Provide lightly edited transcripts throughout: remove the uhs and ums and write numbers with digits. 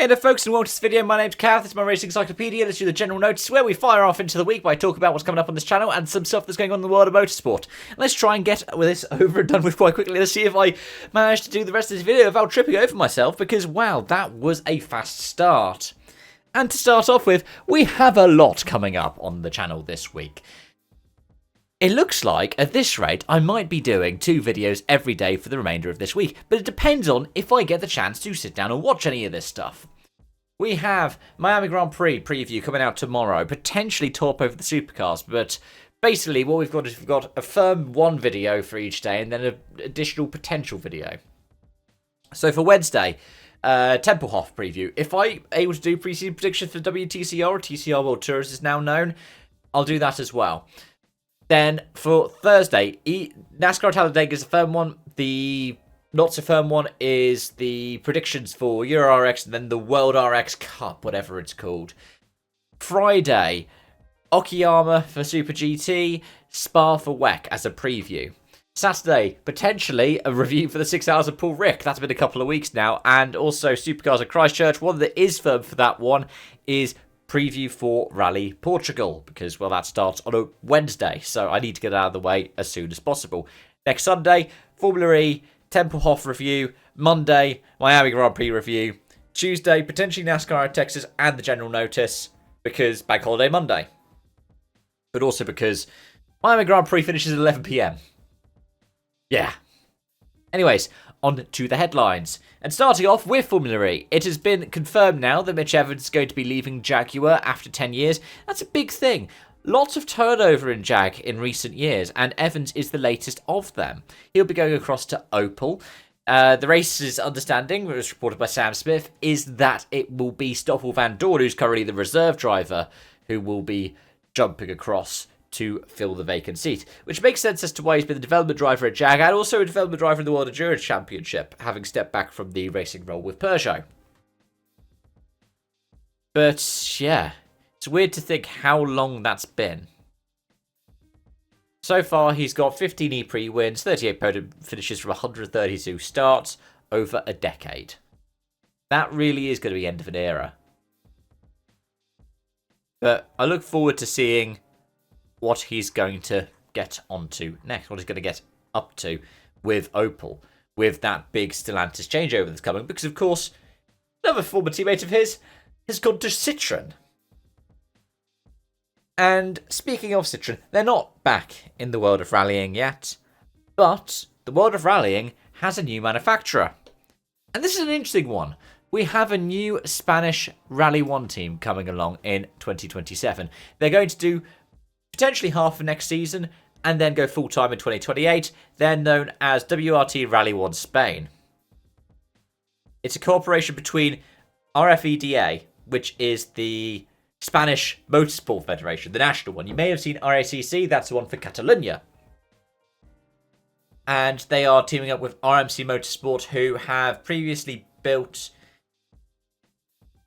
Hey there folks, and welcome to this video. My name's Kath, this is my racing encyclopedia. Let's do the general notice where we fire off into the week by talking about what's coming up on this channel and some stuff that's going on in the world of motorsport. Let's try and get this over and done with quite quickly. Let's see if I manage to do the rest of this video without tripping over myself, because wow, that was a fast start. And to start off with, we have a lot coming up on the channel this week. It looks like, at this rate, I might be doing 2 videos every day for the remainder of this week, but it depends on if I get the chance to sit down and watch any of this stuff. We have Miami Grand Prix preview coming out tomorrow, potentially top over the supercars, but basically what we've got is we've got a firm 1 video for each day and then an additional potential video. So for Wednesday, Tempelhof preview. If I'm able to do pre-season predictions for WTCR, or TCR World Tour as is now known, I'll do that as well. Then for Thursday, NASCAR Talladega is a firm one. The not so firm one is the predictions for Euro RX and then the World RX Cup, whatever it's called. Friday, Okayama for Super GT, Spa for WEC as a preview. Saturday, potentially a review for the 6 Hours of Paul Rick. That's been a couple of weeks now. And also Supercars at Christchurch. One that is firm for that one is preview for Rally Portugal, because, well, that starts on a Wednesday, so I need to get it out of the way as soon as possible. Next Sunday, Formula E, Tempelhof review. Monday, Miami Grand Prix review. Tuesday, potentially NASCAR at Texas and the general notice, because Bank Holiday Monday. But also because Miami Grand Prix finishes at 11 PM. Yeah. Anyways, on to the headlines. And starting off with Formula E, it has been confirmed now that Mitch Evans is going to be leaving Jaguar after 10 years. That's a big thing. Lots of turnover in Jag in recent years, and Evans is the latest of them. He'll be going across to Opel. The race's understanding, as reported by Sam Smith, is that it will be Stoffel Van Dorn, who's currently the reserve driver, who will be jumping across to fill the vacant seat, which makes sense as to why he's been the development driver at Jag and also a development driver in the World Endurance Championship, having stepped back from the racing role with Peugeot. But yeah, it's weird to think how long that's been. So far, he's got 15 E-Prix wins, 38 podium finishes from 132 starts over a decade. That really is going to be the end of an era. But I look forward to seeing what he's going to get onto next, what he's going to get up to with Opel, with that big Stellantis changeover that's coming, because of course, another former teammate of his has gone to Citroën. And speaking of Citroën, they're not back in the world of rallying yet, but the world of rallying has a new manufacturer. And this is an interesting one. We have a new Spanish Rally 1 team coming along in 2027. They're going to do potentially half of next season, and then go full-time in 2028. They're known as WRT Rally 1 Spain. It's a cooperation between RFEDA, which is the Spanish Motorsport Federation, the national one. You may have seen RACC, that's the one for Catalonia. And they are teaming up with RMC Motorsport, who have previously built...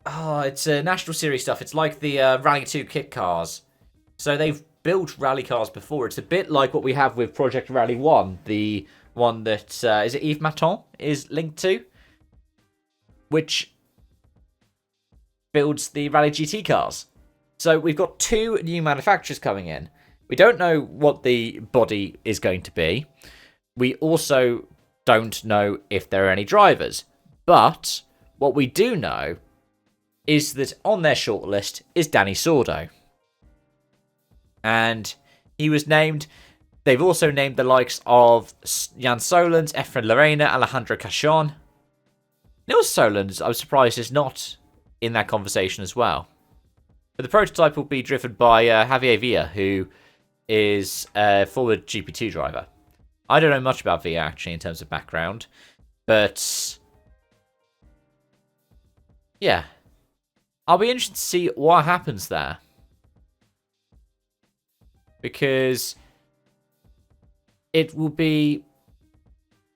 it's a National Series stuff. It's like the Rally 2 kit cars. So they've built rally cars before. It's a bit like what we have with Project Rally 1, the one that is it Yves Maton is linked to, which builds the Rally GT cars. So we've got 2 new manufacturers coming in. We don't know what the body is going to be. We also don't know if there are any drivers. But what we do know is that on their shortlist is Danny Sordo. And he was named. They've also named the likes of Jan Solens, Efren Lorena, Alejandro Cachon. Nils Solens, I'm surprised, is not in that conversation as well. But the prototype will be driven by Javier Villa, who is a former GP2 driver. I don't know much about Villa, actually, in terms of background. But yeah, I'll be interested to see what happens there. Because it will be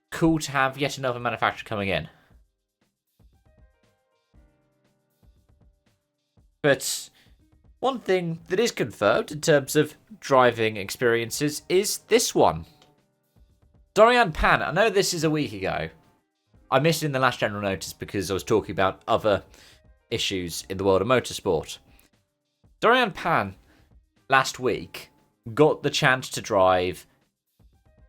cool to have yet another manufacturer coming in. But one thing that is confirmed in terms of driving experiences is this one. Dorian Pan, I know this is a week ago. I missed it in the last general notice because I was talking about other issues in the world of motorsport. Dorian Pan last week got the chance to drive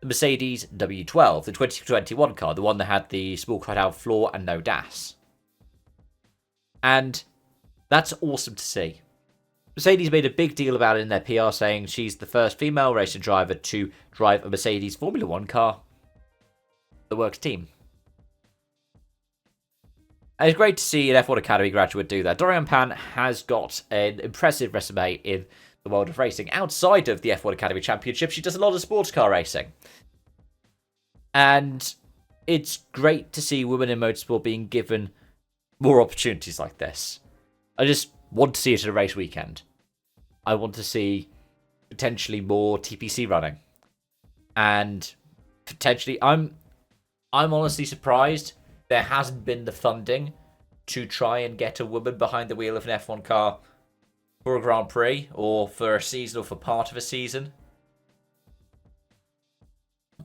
the Mercedes W12, the 2021 car, the one that had the small cutout floor and no DAS. And that's awesome to see. Mercedes made a big deal about it in their PR, saying she's the first female racing driver to drive a Mercedes Formula 1 car. The Works team. And it's great to see an F1 Academy graduate do that. Dorian Pan has got an impressive resume in the world of racing. Outside of the F1 Academy Championship, she does a lot of sports car racing. And it's great to see women in motorsport being given more opportunities like this. I just want to see it at a race weekend. I want to see potentially more TPC running. And potentially, I'm honestly surprised there hasn't been the funding to try and get a woman behind the wheel of an F1 car for a Grand Prix, or for a season, or for part of a season.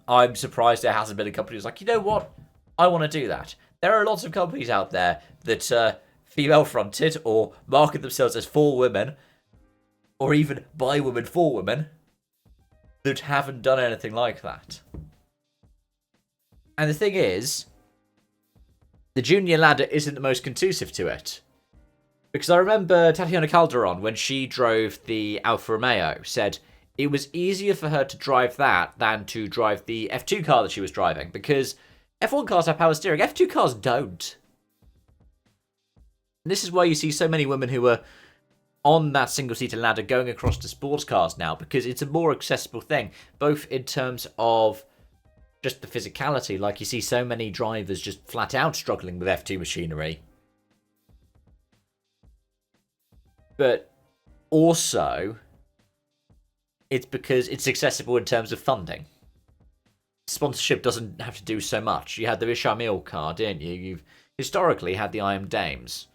I'm surprised there hasn't been a company who's like, you know what? I want to do that. There are lots of companies out there that are female-fronted, or market themselves as for women, or even by women for women, that haven't done anything like that. And the thing is, the junior ladder isn't the most conducive to it. Because I remember Tatiana Calderon, when she drove the Alfa Romeo, said it was easier for her to drive that than to drive the F2 car that she was driving. Because F1 cars have power steering, F2 cars don't. And this is why you see so many women who are on that single-seater ladder going across to sports cars now, because it's a more accessible thing, both in terms of just the physicality. Like, you see so many drivers just flat out struggling with F2 machinery. But also, it's because it's accessible in terms of funding. Sponsorship doesn't have to do so much. You had the Richard car, didn't you? You've historically had the IM Dames.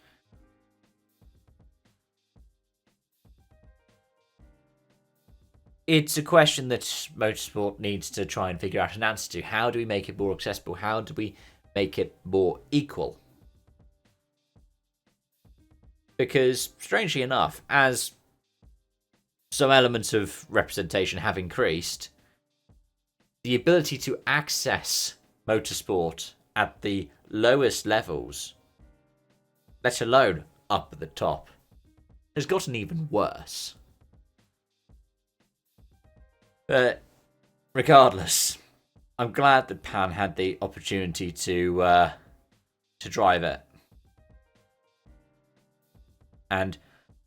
It's a question that motorsport needs to try and figure out an answer to. How do we make it more accessible? How do we make it more equal? Because, strangely enough, as some elements of representation have increased, the ability to access motorsport at the lowest levels, let alone up at the top, has gotten even worse. But regardless, I'm glad that Pan had the opportunity to drive it. And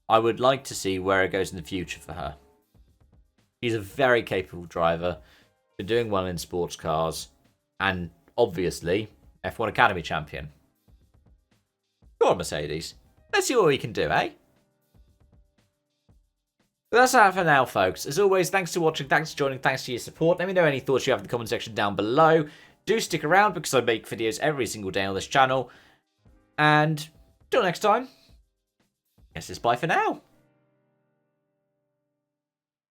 I would like to see where it goes in the future for her. She's a very capable driver, been doing well in sports cars, and obviously F1 Academy champion. Go on, Mercedes. Let's see what we can do, eh? But that's that for now, folks. As always, thanks for watching, thanks for joining, thanks for your support. Let me know any thoughts you have in the comment section down below. Do stick around because I make videos every single day on this channel. And till next time, I guess it's bye for now.